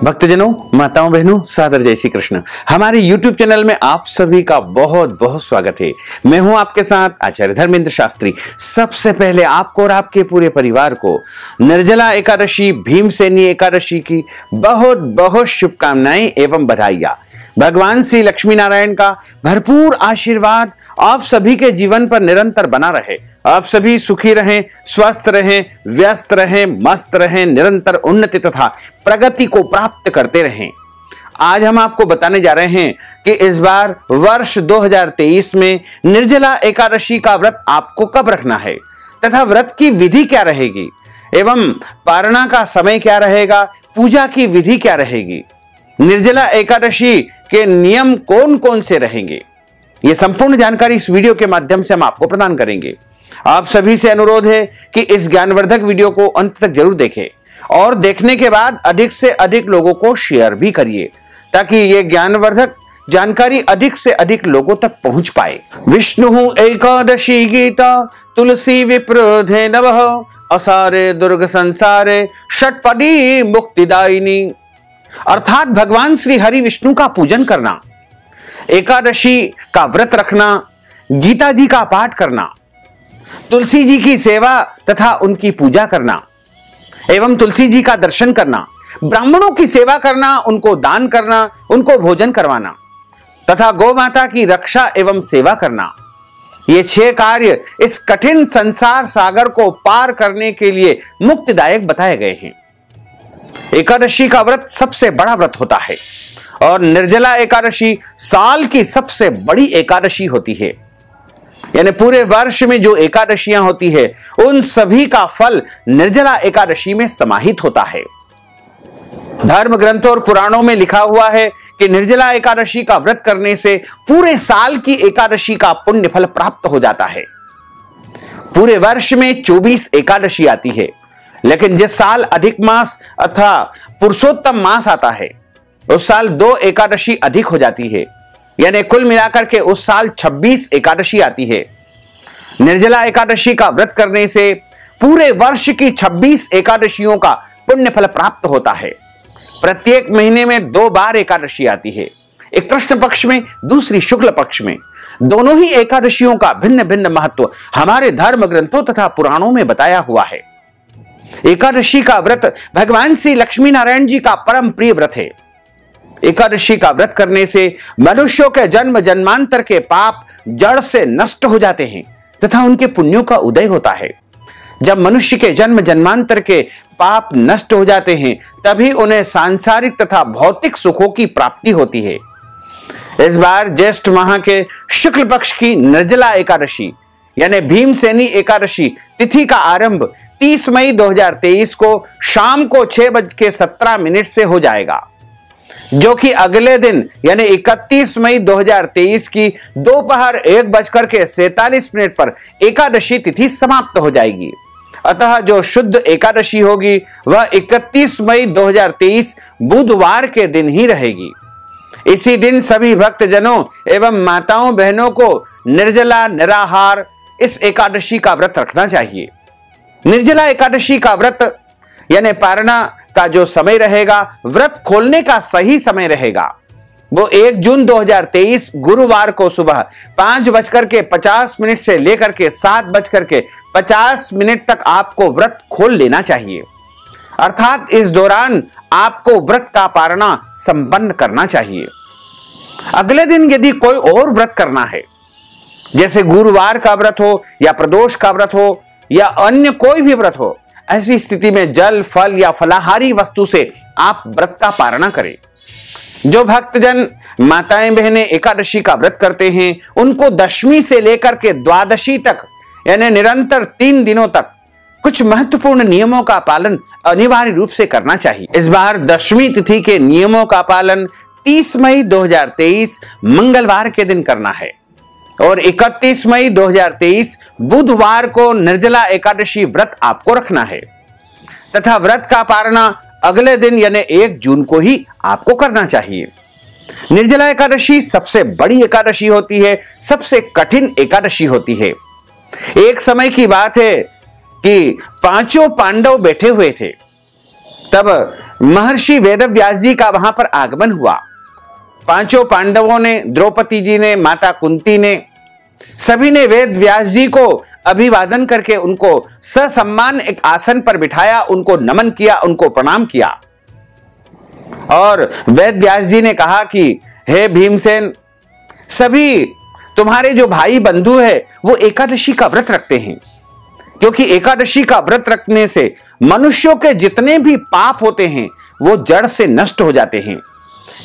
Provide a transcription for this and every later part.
भक्तजनों, माताओं, बहनों, सादर जय श्री कृष्ण। हमारे YouTube चैनल में आप सभी का बहुत बहुत स्वागत है। मैं हूं आपके साथ आचार्य धर्मेंद्र शास्त्री। सबसे पहले आपको और आपके पूरे परिवार को निर्जला एकादशी, भीमसेनी एकादशी की बहुत बहुत शुभकामनाएं एवं बधाइयां। भगवान श्री लक्ष्मी नारायण का भरपूर आशीर्वाद आप सभी के जीवन पर निरंतर बना रहे। आप सभी सुखी रहें, स्वस्थ रहें, व्यस्त रहें, मस्त रहें, निरंतर उन्नति तथा प्रगति को प्राप्त करते रहें। आज हम आपको बताने जा रहे हैं कि इस बार वर्ष 2023 में निर्जला एकादशी का व्रत आपको कब रखना है तथा व्रत की विधि क्या रहेगी एवं पारणा का समय क्या रहेगा, पूजा की विधि क्या रहेगी, निर्जला एकादशी के नियम कौन कौन से रहेंगे, ये संपूर्ण जानकारी इस वीडियो के माध्यम से हम आपको प्रदान करेंगे। आप सभी से अनुरोध है कि इस ज्ञानवर्धक वीडियो को अंत तक जरूर देखें और देखने के बाद अधिक से अधिक लोगों को शेयर भी करिए ताकि ये ज्ञानवर्धक जानकारी अधिक से अधिक लोगों तक पहुंच पाए। विष्णु एकादशी गीता तुलसी विप्रोधे नवः असारे दुर्ग संसारे षटपदी मुक्तिदायिनी। अर्थात भगवान श्री हरि विष्णु का पूजन करना, एकादशी का व्रत रखना, गीता जी का पाठ करना, तुलसी जी की सेवा तथा उनकी पूजा करना एवं तुलसी जी का दर्शन करना, ब्राह्मणों की सेवा करना, उनको दान करना, उनको भोजन करवाना तथा गौ माता की रक्षा एवं सेवा करना, ये 6 कार्य इस कठिन संसार सागर को पार करने के लिए मुक्तिदायक बताए गए हैं। एकादशी का व्रत सबसे बड़ा व्रत होता है और निर्जला एकादशी साल की सबसे बड़ी एकादशी होती है। यानी पूरे वर्ष में जो एकादशियां होती है उन सभी का फल निर्जला एकादशी में समाहित होता है। धर्म ग्रंथों और पुराणों में लिखा हुआ है कि निर्जला एकादशी का व्रत करने से पूरे साल की एकादशी का पुण्य फल प्राप्त हो जाता है। पूरे वर्ष में 24 एकादशी आती है, लेकिन जिस साल अधिक मास अथवा पुरुषोत्तम मास आता है उस साल 2 एकादशी अधिक हो जाती है। यानी कुल मिलाकर के उस साल 26 एकादशी आती है। निर्जला एकादशी का व्रत करने से पूरे वर्ष की 26 एकादशियों का पुण्य फल प्राप्त होता है। प्रत्येक महीने में 2 बार एकादशी आती है, एक कृष्ण पक्ष में, दूसरी शुक्ल पक्ष में। दोनों ही एकादशियों का भिन्न भिन्न महत्व हमारे धर्म ग्रंथों तथा पुराणों में बताया हुआ है। एकादशी का व्रत भगवान श्री लक्ष्मी नारायण जी का परम प्रिय व्रत है। एकादशी का व्रत करने से मनुष्यों के जन्म जन्मांतर के पाप जड़ से नष्ट हो जाते हैं तथा उनके पुण्यों का उदय होता है। जब मनुष्य के जन्म जन्मांतर के पाप नष्ट हो जाते हैं तभी उन्हें सांसारिक तथा भौतिक सुखों की प्राप्ति होती है। इस बार ज्येष्ठ माह के शुक्ल पक्ष की निर्जला एकादशी यानी भीमसेनी एकादशी तिथि का आरंभ 30 मई 2023 को शाम को 6:17 से हो जाएगा, जो कि अगले दिन यानी 31 मई 2023 की दोपहर 1:47 पर एकादशी तिथि समाप्त हो जाएगी। अतः जो शुद्ध एकादशी होगी वह 31 मई 2023 बुधवार के दिन ही रहेगी। इसी दिन सभी भक्तजनों एवं माताओं बहनों को निर्जला निराहार इस एकादशी का व्रत रखना चाहिए। निर्जला एकादशी का व्रत यानी पारणा का जो समय रहेगा, व्रत खोलने का सही समय रहेगा, वो 1 जून 2023 गुरुवार को सुबह 5:50 से लेकर के 7:50 तक आपको व्रत खोल लेना चाहिए। अर्थात इस दौरान आपको व्रत का पारणा संपन्न करना चाहिए। अगले दिन यदि कोई और व्रत करना है, जैसे गुरुवार का व्रत हो या प्रदोष का व्रत हो या अन्य कोई भी व्रत हो, ऐसी स्थिति में जल, फल या फलाहारी वस्तु से आप व्रत का पारणा करें। जो भक्तजन माताएं बहनें एकादशी का व्रत करते हैं उनको दशमी से लेकर के द्वादशी तक यानी निरंतर 3 दिनों तक कुछ महत्वपूर्ण नियमों का पालन अनिवार्य रूप से करना चाहिए। इस बार दशमी तिथि के नियमों का पालन 30 मई 2023 मंगलवार के दिन करना है और 31 मई 2023 बुधवार को निर्जला एकादशी व्रत आपको रखना है तथा व्रत का पारणा अगले दिन यानी 1 जून को ही आपको करना चाहिए। निर्जला एकादशी सबसे बड़ी एकादशी होती है, सबसे कठिन एकादशी होती है। एक समय की बात है कि 5 पांडव बैठे हुए थे तब महर्षि वेदव्यास जी का वहां पर आगमन हुआ। पांचों पांडवों ने, द्रौपदी जी ने, माता कुंती ने, सभी ने वेद व्यास जी को अभिवादन करके उनको ससम्मान एक आसन पर बिठाया, उनको नमन किया, उनको प्रणाम किया। और वेद व्यास जी ने कहा कि हे भीमसेन, सभी तुम्हारे जो भाई बंधु है वो एकादशी का व्रत रखते हैं, क्योंकि एकादशी का व्रत रखने से मनुष्यों के जितने भी पाप होते हैं वो जड़ से नष्ट हो जाते हैं,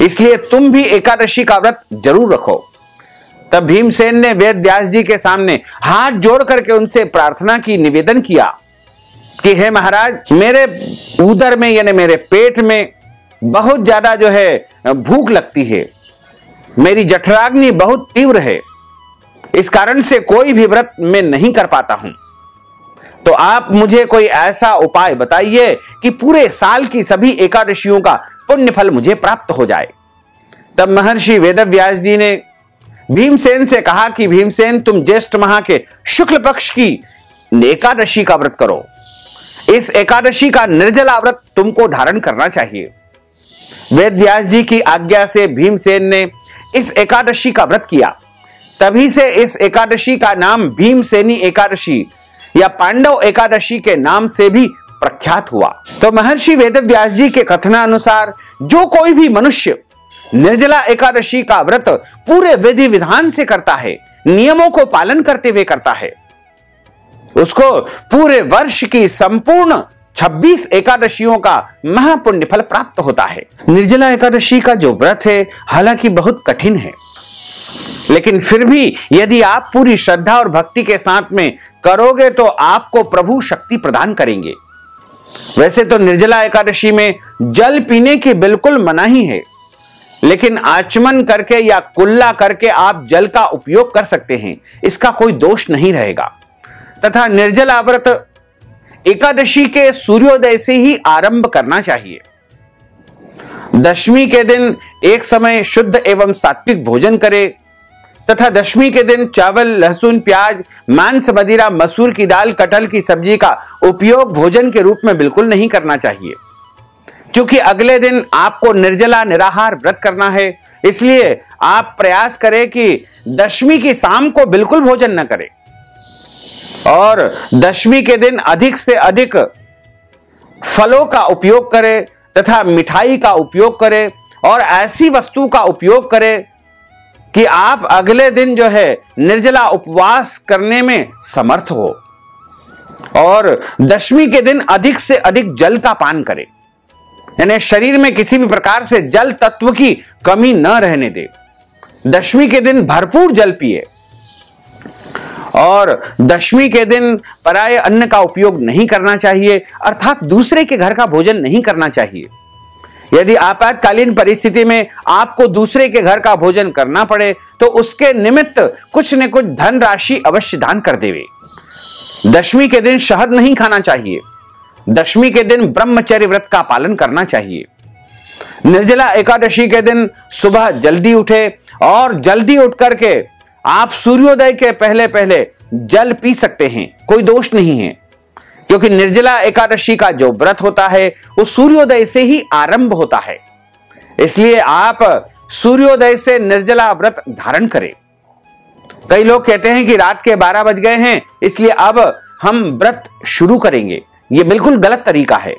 इसलिए तुम भी एकादशी का व्रत जरूर रखो। तब भीमसेन ने वेद व्यास जी के सामने हाथ जोड़ करके उनसे प्रार्थना की, निवेदन किया कि हे महाराज, मेरे उदर में यानी मेरे पेट में बहुत ज्यादा जो है भूख लगती है, मेरी जठराग्नि बहुत तीव्र है, इस कारण से कोई भी व्रत मैं नहीं कर पाता हूं, तो आप मुझे कोई ऐसा उपाय बताइए कि पूरे साल की सभी एकादशियों का पुण्य फल मुझे प्राप्त हो जाए। तब महर्षि वेदव्यास जी ने भीमसेन से कहा कि भीमसेन, तुम ज्येष्ठ माह के शुक्ल पक्ष की एकादशी का व्रत करो। इस एकादशी का निर्जला व्रत तुमको धारण करना चाहिए। वेद व्यास जी की आज्ञा से भीमसेन ने इस एकादशी का व्रत किया। तभी से इस एकादशी का नाम भीमसेनी एकादशी या पांडव एकादशी के नाम से भी प्रख्यात हुआ। तो महर्षि वेदव्यास जी के कथनानुसार जो कोई भी मनुष्य निर्जला एकादशी का व्रत पूरे विधि विधान से करता है, नियमों को पालन करते हुए करता है, उसको पूरे वर्ष की संपूर्ण 26 एकादशियों का महापुण्य फल प्राप्त होता है। निर्जला एकादशी का जो व्रत है हालांकि बहुत कठिन है, लेकिन फिर भी यदि आप पूरी श्रद्धा और भक्ति के साथ में करोगे तो आपको प्रभु शक्ति प्रदान करेंगे। वैसे तो निर्जला एकादशी में जल पीने की बिल्कुल मनाही है, लेकिन आचमन करके या कुल्ला करके आप जल का उपयोग कर सकते हैं, इसका कोई दोष नहीं रहेगा। तथा निर्जला व्रत एकादशी के सूर्योदय से ही आरंभ करना चाहिए। दशमी के दिन एक समय शुद्ध एवं सात्विक भोजन करें तथा दशमी के दिन चावल, लहसुन, प्याज, मांस, मदिरा, मसूर की दाल, कटहल की सब्जी का उपयोग भोजन के रूप में बिल्कुल नहीं करना चाहिए, क्योंकि अगले दिन आपको निर्जला निराहार व्रत करना है। इसलिए आप प्रयास करें कि दशमी की शाम को बिल्कुल भोजन न करें और दशमी के दिन अधिक से अधिक फलों का उपयोग करें तथा मिठाई का उपयोग करें और ऐसी वस्तु का उपयोग करें कि आप अगले दिन जो है निर्जला उपवास करने में समर्थ हो। और दशमी के दिन अधिक से अधिक जल का पान करें, यानी शरीर में किसी भी प्रकार से जल तत्व की कमी न रहने दे। दशमी के दिन भरपूर जल पिए और दशमी के दिन पराये अन्न का उपयोग नहीं करना चाहिए, अर्थात दूसरे के घर का भोजन नहीं करना चाहिए। यदि आपातकालीन परिस्थिति में आपको दूसरे के घर का भोजन करना पड़े तो उसके निमित्त कुछ न कुछ धन राशि अवश्य दान कर देवे। दशमी के दिन शहद नहीं खाना चाहिए। दशमी के दिन ब्रह्मचर्य व्रत का पालन करना चाहिए। निर्जला एकादशी के दिन सुबह जल्दी उठे और जल्दी उठ करके आप सूर्योदय के पहले पहले जल पी सकते हैं, कोई दोष नहीं है, क्योंकि निर्जला एकादशी का जो व्रत होता है वो सूर्योदय से ही आरंभ होता है। इसलिए आप सूर्योदय से निर्जला व्रत धारण करें। कई लोग कहते हैं कि रात के 12 बज गए हैं इसलिए अब हम व्रत शुरू करेंगे, यह बिल्कुल गलत तरीका है।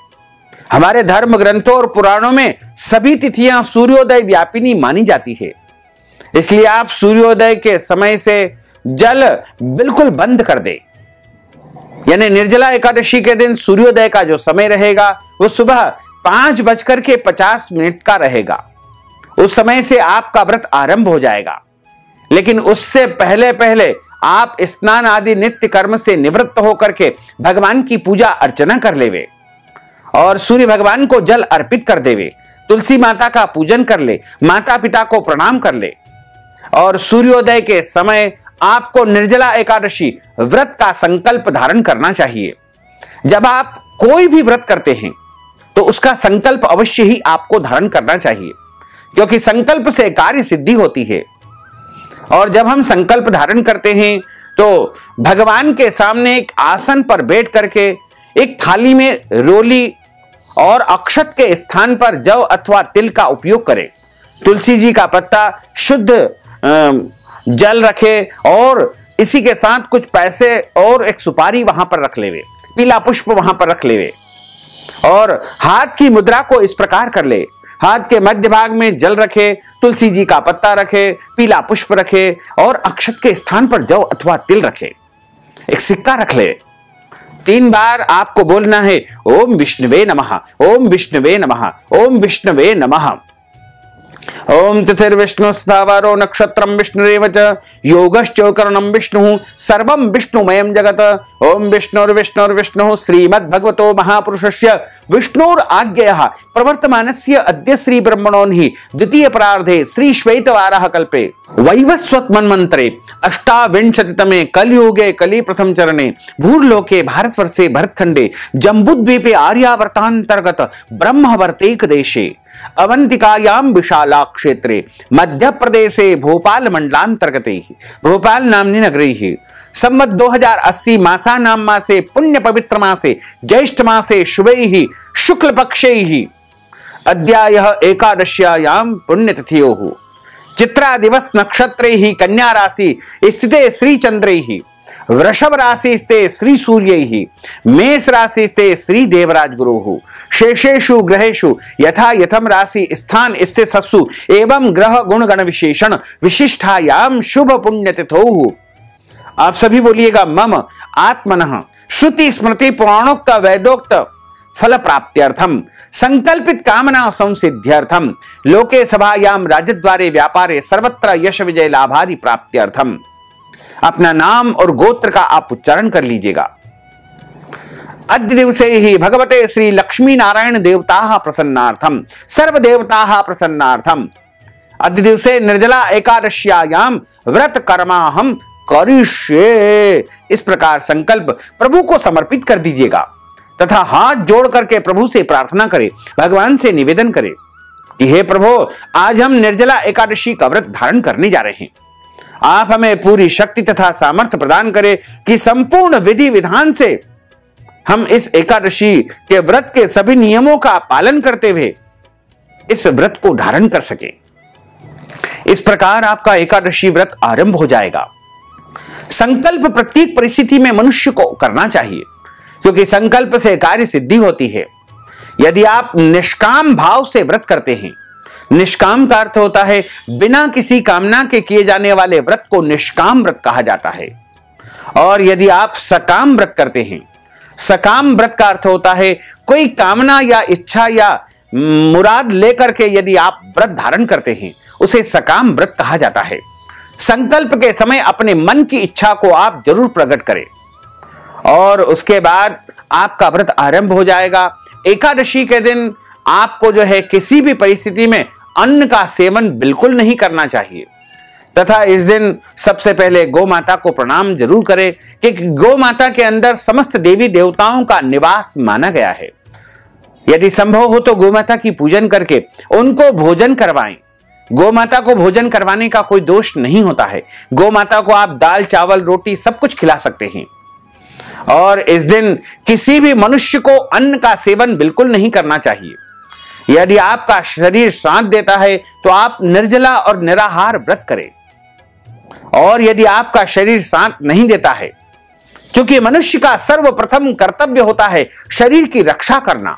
हमारे धर्म ग्रंथों और पुराणों में सभी तिथियां सूर्योदय व्यापिनी मानी जाती है, इसलिए आप सूर्योदय के समय से जल बिल्कुल बंद कर दे। यानी निर्जला एकादशी के दिन सूर्योदय का जो समय रहेगा वो सुबह 5:50 का रहेगा। उस समय से आपका व्रत आरंभ हो जाएगा, लेकिन उससे पहले पहले आप स्नान आदि नित्य कर्म से निवृत्त होकर के भगवान की पूजा अर्चना कर लेवे और सूर्य भगवान को जल अर्पित कर देवे, तुलसी माता का पूजन कर ले, माता पिता को प्रणाम कर ले और सूर्योदय के समय आपको निर्जला एकादशी व्रत का संकल्प धारण करना चाहिए। जब आप कोई भी व्रत करते हैं तो उसका संकल्प अवश्य ही आपको धारण करना चाहिए, क्योंकि संकल्प से कार्य सिद्धि होती है। और जब हम संकल्प धारण करते हैं तो भगवान के सामने एक आसन पर बैठ करके एक थाली में रोली और अक्षत के स्थान पर जव अथवा तिल का उपयोग करें। तुलसी जी का पत्ता, शुद्ध जल रखे और इसी के साथ कुछ पैसे और एक सुपारी वहां पर रख लेवे, पीला पुष्प वहां पर रख लेवे और हाथ की मुद्रा को इस प्रकार कर ले। हाथ के मध्य भाग में जल रखे, तुलसी जी का पत्ता रखे, पीला पुष्प रखे और अक्षत के स्थान पर जव अथवा तिल रखे, एक सिक्का रख ले। 3 बार आपको बोलना है ओम विष्णुवे नमः, ओम विष्णुवे नमः, ओम विष्णुवे नमः। ओम तिथिर्विष्णु स्थावरो नक्षत्रम विष्णुरेव च योगश्चोकरणम विष्णु सर्वं विष्णुमयं जगत। ओम विष्णुर्विष्णुर्विष्णु श्रीमद्भगवतो महापुरुषस्य विष्णुर आज्ञया प्रवर्तमानस्य अद्य श्री ब्रह्मणोन्हि द्वितीय परार्धे श्री श्वेतवारः कल्पे वैवस्वतमन्वन्तरे अष्टाविंशतितमे कलियुगे कलि प्रथम चरणे भूर्लोके भारतवर्षे भरतखंडे जम्बूद्वीपे आर्यावर्तांतर्गत ब्रह्मवर्तेक देशे अवंतिकायां विशाला क्षेत्रे मध्य प्रदेशे भोपाल मंडलांतर्गते भोपाल नामनी नगरी संवत् 2080 मासानां मासे पुण्य पवित्र मासे ज्येष्ठ मासे शुभैः शुक्ल पक्षैः अद्यायः एकादश्यायां पुण्यतिथ्योः चित्रा दिवस नक्षत्रैः कन्या राशि स्थिते श्री चंद्रैः वृषभ राशि स्थे श्री सूर्यैः मेष राशि स्थे श्री देवराज गुरुः शेषेषु ग्रहेषु यथा यथम राशि स्थान स्थित सत्सु एवं ग्रह गुण गण विशेषण विशिष्टायाम शुभ पुण्य तिथौ। आप सभी बोलिएगा मम आत्मनः श्रुति स्मृति पुराणोक्त वैदोक्त फल प्राप्त्यर्थम संकल्पित कामना संसिद्ध्यर्थम लोके सभायाम राजद्वारे व्यापारे सर्वत्र यश विजय लाभादि प्राप्त्यर्थम। अपना नाम और गोत्र का आप उच्चारण कर लीजिएगा। अद्य दिवसे ही भगवते श्री लक्ष्मी नारायण देवताः प्रसन्नार्थम सर्व देवताः प्रसन्नार्थम अद्य दिवसे निर्जला एकादश्यायाम व्रत कर्माहम करिष्ये। इस प्रकार संकल्प प्रभु को समर्पित कर दीजिएगा तथा हाथ जोड़ करके प्रभु से प्रार्थना करें, भगवान से निवेदन करें कि हे प्रभु, आज हम निर्जला एकादशी का व्रत धारण करने जा रहे हैं। आप हमें पूरी शक्ति तथा सामर्थ्य प्रदान करें कि संपूर्ण विधि विधान से हम इस एकादशी के व्रत के सभी नियमों का पालन करते हुए इस व्रत को धारण कर सके। इस प्रकार आपका एकादशी व्रत आरंभ हो जाएगा। संकल्प प्रत्येक परिस्थिति में मनुष्य को करना चाहिए क्योंकि संकल्प से कार्य सिद्धि होती है। यदि आप निष्काम भाव से व्रत करते हैं, निष्काम का अर्थ होता है बिना किसी कामना के किए जाने वाले व्रत को निष्काम व्रत कहा जाता है। और यदि आप सकाम व्रत करते हैं, सकाम व्रत का अर्थ होता है कोई कामना या इच्छा या मुराद लेकर के यदि आप व्रत धारण करते हैं, उसे सकाम व्रत कहा जाता है। संकल्प के समय अपने मन की इच्छा को आप जरूर प्रकट करें और उसके बाद आपका व्रत आरंभ हो जाएगा। एकादशी के दिन आपको जो है किसी भी परिस्थिति में अन्न का सेवन बिल्कुल नहीं करना चाहिए तथा इस दिन सबसे पहले गौ माता को प्रणाम जरूर करें क्योंकि गौ माता के अंदर समस्त देवी देवताओं का निवास माना गया है। यदि संभव हो तो गौ माता की पूजन करके उनको भोजन करवाएं। गौ माता को भोजन करवाने का कोई दोष नहीं होता है। गौ माता को आप दाल चावल रोटी सब कुछ खिला सकते हैं और इस दिन किसी भी मनुष्य को अन्न का सेवन बिल्कुल नहीं करना चाहिए। यदि आपका शरीर साथ देता है तो आप निर्जला और निराहार व्रत करें और यदि आपका शरीर साथ नहीं देता है, क्योंकि मनुष्य का सर्वप्रथम कर्तव्य होता है शरीर की रक्षा करना,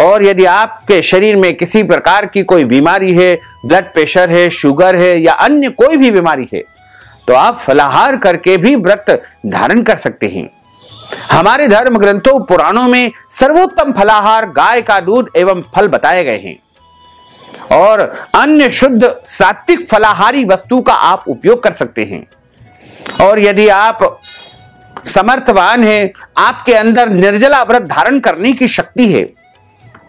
और यदि आपके शरीर में किसी प्रकार की कोई बीमारी है, ब्लड प्रेशर है, शुगर है या अन्य कोई भी बीमारी है, तो आप फलाहार करके भी व्रत धारण कर सकते हैं। हमारे धर्म ग्रंथों पुराणों में सर्वोत्तम फलाहार गाय का दूध एवं फल बताए गए हैं और अन्य शुद्ध सात्विक फलाहारी वस्तु का आप उपयोग कर सकते हैं। और यदि आप समर्थवान हैं, आपके अंदर निर्जला व्रत धारण करने की शक्ति है,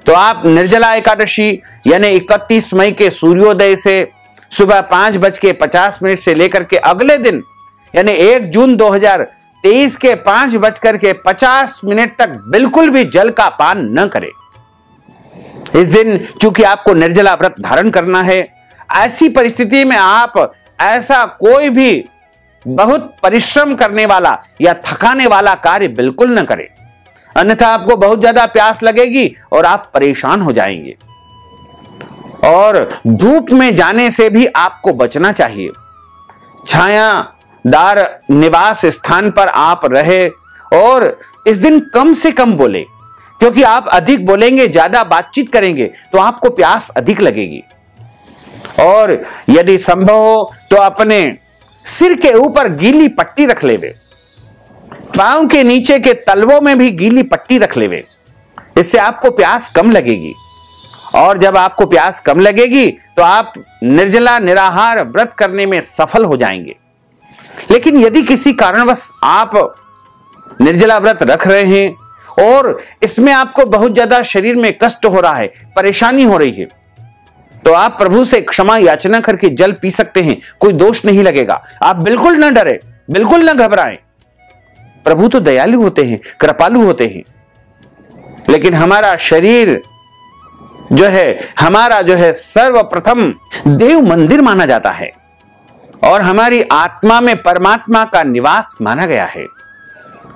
तो आप निर्जला एकादशी यानी 31 मई के सूर्योदय से सुबह 5:50 से लेकर के अगले दिन यानी 1 जून 2023 के 5:50 तक बिल्कुल भी जल का पान न करें। इस दिन चूंकि आपको निर्जला व्रत धारण करना है, ऐसी परिस्थिति में आप ऐसा कोई भी बहुत परिश्रम करने वाला या थकाने वाला कार्य बिल्कुल न करें। अन्यथा आपको बहुत ज्यादा प्यास लगेगी और आप परेशान हो जाएंगे। और धूप में जाने से भी आपको बचना चाहिए। छायादार निवास स्थान पर आप रहे और इस दिन कम से कम बोले, क्योंकि आप अधिक बोलेंगे, ज्यादा बातचीत करेंगे तो आपको प्यास अधिक लगेगी। और यदि संभव हो तो अपने सिर के ऊपर गीली पट्टी रख लेवे, पांव के नीचे के तलवों में भी गीली पट्टी रख लेवे। इससे आपको प्यास कम लगेगी। और जब आपको प्यास कम लगेगी तो आप निर्जला निराहार व्रत करने में सफल हो जाएंगे। लेकिन यदि किसी कारणवश आप निर्जला व्रत रख रहे हैं और इसमें आपको बहुत ज्यादा शरीर में कष्ट हो रहा है, परेशानी हो रही है, तो आप प्रभु से क्षमा याचना करके जल पी सकते हैं, कोई दोष नहीं लगेगा। आप बिल्कुल न डरे, बिल्कुल न घबराएं। प्रभु तो दयालु होते हैं, कृपालु होते हैं। लेकिन हमारा शरीर हमारा सर्वप्रथम देव मंदिर माना जाता है और हमारी आत्मा में परमात्मा का निवास माना गया है।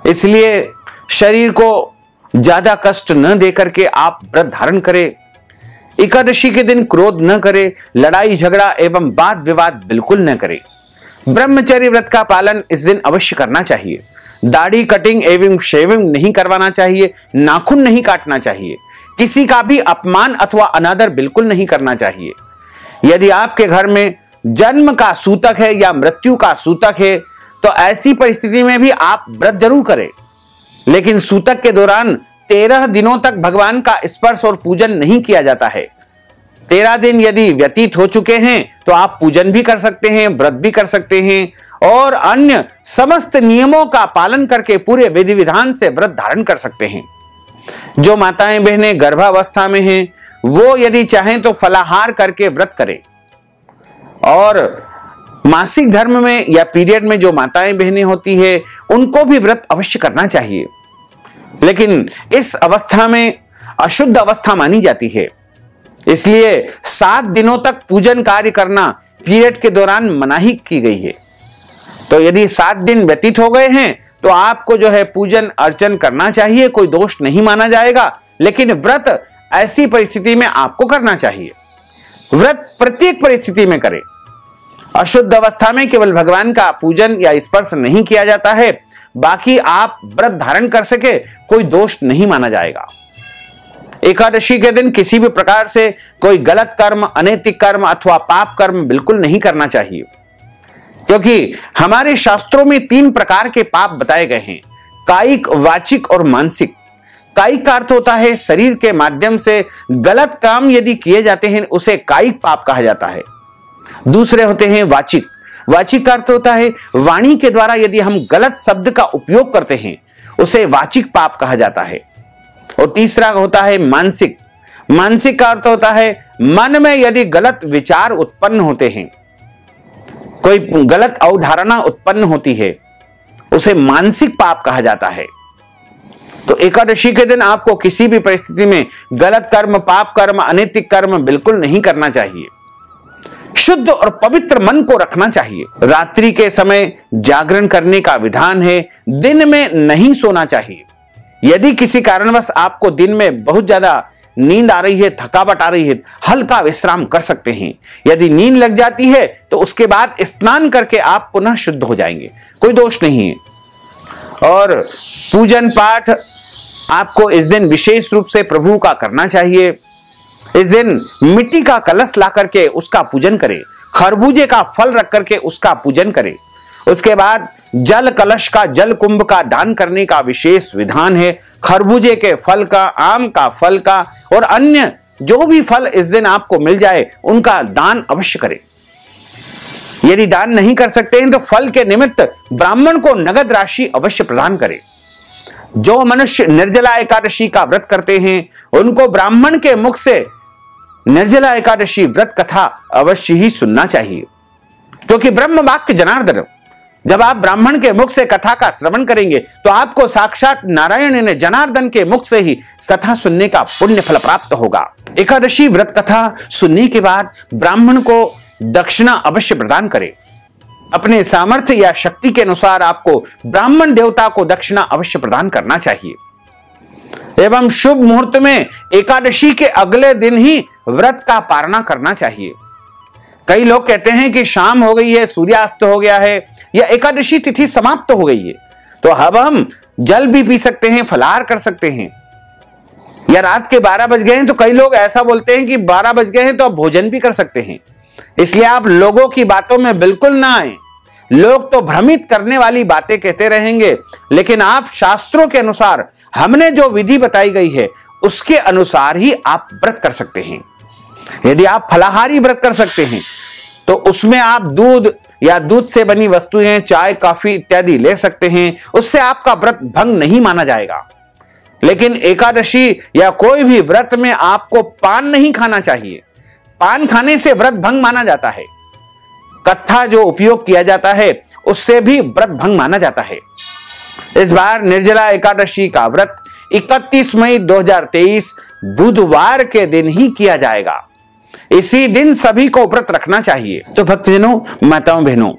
इसलिए शरीर को ज्यादा कष्ट न देकर के आप व्रत धारण करें। एकादशी के दिन क्रोध न करें, लड़ाई झगड़ा एवं वाद विवाद बिल्कुल न करें। ब्रह्मचर्य व्रत का पालन इस दिन अवश्य करना चाहिए। दाढ़ी कटिंग एवं शेविंग नहीं करवाना चाहिए, नाखून नहीं काटना चाहिए, किसी का भी अपमान अथवा अनादर बिल्कुल नहीं करना चाहिए। यदि आपके घर में जन्म का सूतक है या मृत्यु का सूतक है तो ऐसी परिस्थिति में भी आप व्रत जरूर करें। लेकिन सूतक के दौरान 13 दिनों तक भगवान का स्पर्श और पूजन नहीं किया जाता है। 13 दिन यदि व्यतीत हो चुके हैं तो आप पूजन भी कर सकते हैं, व्रत भी कर सकते हैं और अन्य समस्त नियमों का पालन करके पूरे विधि विधान से व्रत धारण कर सकते हैं। जो माताएं बहनें गर्भावस्था में हैं वो यदि चाहें तो फलाहार करके व्रत करें। और मासिक धर्म में या पीरियड में जो माताएं बहनें होती है उनको भी व्रत अवश्य करना चाहिए। लेकिन इस अवस्था में अशुद्ध अवस्था मानी जाती है, इसलिए 7 दिनों तक पूजन कार्य करना पीरियड के दौरान मनाही की गई है। तो यदि 7 दिन व्यतीत हो गए हैं तो आपको पूजन अर्चन करना चाहिए, कोई दोष नहीं माना जाएगा। लेकिन व्रत ऐसी परिस्थिति में आपको करना चाहिए। व्रत प्रत्येक परिस्थिति में करें। अशुद्ध अवस्था में केवल भगवान का पूजन या स्पर्श नहीं किया जाता है, बाकी आप व्रत धारण कर सके कोई दोष नहीं माना जाएगा। एकादशी के दिन किसी भी प्रकार से कोई गलत कर्म, अनैतिक कर्म अथवा पाप कर्म बिल्कुल नहीं करना चाहिए, क्योंकि हमारे शास्त्रों में 3 प्रकार के पाप बताए गए हैं, कायिक, वाचिक और मानसिक। कायिक का अर्थ होता है शरीर के माध्यम से गलत काम यदि किए जाते हैं उसे कायिक पाप कहा जाता है। दूसरे होते हैं वाचिक। वाचिक का अर्थ होता है वाणी के द्वारा यदि हम गलत शब्द का उपयोग करते हैं उसे वाचिक पाप कहा जाता है। और तीसरा होता है मानसिक। मानसिक का अर्थ होता है मन में यदि गलत विचार उत्पन्न होते हैं, कोई गलत अवधारणा उत्पन्न होती है, उसे मानसिक पाप कहा जाता है। तो एकादशी के दिन आपको किसी भी परिस्थिति में गलत कर्म, पाप कर्म, अनैतिक कर्म बिल्कुल नहीं करना चाहिए। शुद्ध और पवित्र मन को रखना चाहिए। रात्रि के समय जागरण करने का विधान है, दिन में नहीं सोना चाहिए। यदि किसी कारणवश आपको दिन में बहुत ज्यादा नींद आ रही है, थकावट आ रही है, हल्का विश्राम कर सकते हैं। यदि नींद लग जाती है तो उसके बाद स्नान करके आप पुनः शुद्ध हो जाएंगे, कोई दोष नहीं है। और पूजन पाठ आपको इस दिन विशेष रूप से प्रभु का करना चाहिए। इस दिन मिट्टी का कलश ला करके उसका पूजन करें, खरबूजे का फल रख करके उसका पूजन करें। उसके बाद जल कलश का, जल कुंभ का दान करने का विशेष विधान है। खरबूजे के फल का, आम का फल का और अन्य जो भी फल इस दिन आपको मिल जाए उनका दान अवश्य करें। यदि दान नहीं कर सकते हैं तो फल के निमित्त ब्राह्मण को नगद राशि अवश्य प्रदान करें। जो मनुष्य निर्जला एकादशी का व्रत करते हैं उनको ब्राह्मण के मुख से निर्जला एकादशी व्रत कथा अवश्य ही सुनना चाहिए, क्योंकि ब्रह्म वाक्य जनार्दन। जब आप ब्राह्मण के मुख से कथा का श्रवण करेंगे तो आपको साक्षात नारायण ने जनार्दन के मुख से ही कथा सुनने का पुण्य फल प्राप्त होगा। एकादशी व्रत कथा सुनने के बाद ब्राह्मण को दक्षिणा अवश्य प्रदान करें। अपने सामर्थ्य या शक्ति के अनुसार आपको ब्राह्मण देवता को दक्षिणा अवश्य प्रदान करना चाहिए। एवं शुभ मुहूर्त में एकादशी के अगले दिन ही व्रत का पारणा करना चाहिए। कई लोग कहते हैं कि शाम हो गई है, सूर्यास्त हो गया है या एकादशी तिथि समाप्त हो गई है, तो अब हम जल भी पी सकते हैं, फलाहार कर सकते हैं। या रात के 12 बज गए हैं, तो कई लोग ऐसा बोलते हैं कि 12 बज गए हैं तो अब भोजन भी कर सकते हैं। इसलिए आप लोगों की बातों में बिल्कुल ना आए। लोग तो भ्रमित करने वाली बातें कहते रहेंगे, लेकिन आप शास्त्रों के अनुसार हमने जो विधि बताई गई है उसके अनुसार ही आप व्रत कर सकते हैं। यदि आप फलाहारी व्रत कर सकते हैं तो उसमें आप दूध या दूध से बनी वस्तुएं, चाय, कॉफी इत्यादि ले सकते हैं, उससे आपका व्रत भंग नहीं माना जाएगा। लेकिन एकादशी या कोई भी व्रत में आपको पान नहीं खाना चाहिए। पान खाने से व्रत भंग माना जाता है। कत्था जो उपयोग किया जाता है उससे भी व्रत भंग माना जाता है। इस बार निर्जला एकादशी का व्रत 31 मई 2023 बुधवार के दिन ही किया जाएगा। इसी दिन सभी को व्रत रखना चाहिए। तो भक्तजनों, माताओं, बहनों,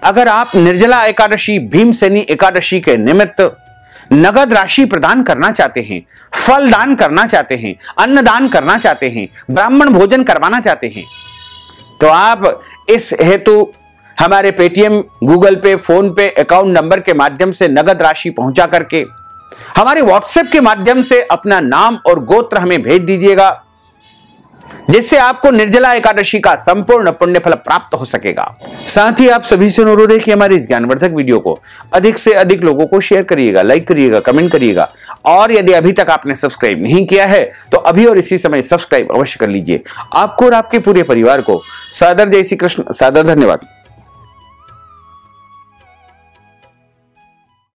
अगर आप निर्जला एकादशी, भीमसेनी एकादशी के निमित्त नगद राशि प्रदान करना चाहते हैं, फल दान करना चाहते हैं, अन्न दान करना चाहते हैं, ब्राह्मण भोजन करवाना चाहते हैं, तो आप इस हेतु हमारे पेटीएम, गूगल पे, फोन पे अकाउंट नंबर के माध्यम से नगद राशि पहुंचा करके हमारे व्हाट्सएप के माध्यम से अपना नाम और गोत्र हमें भेज दीजिएगा, जिससे आपको निर्जला एकादशी का संपूर्ण पुण्य फल प्राप्त हो सकेगा। साथ ही आप सभी से अनुरोध है कि हमारे इस ज्ञानवर्धक वीडियो को अधिक से अधिक लोगों को शेयर करिएगा, लाइक करिएगा, कमेंट करिएगा, और यदि अभी तक आपने सब्सक्राइब नहीं किया है तो अभी और इसी समय सब्सक्राइब अवश्य कर लीजिए। आपको और आपके पूरे परिवार को सादर जय श्री कृष्ण, सादर धन्यवाद।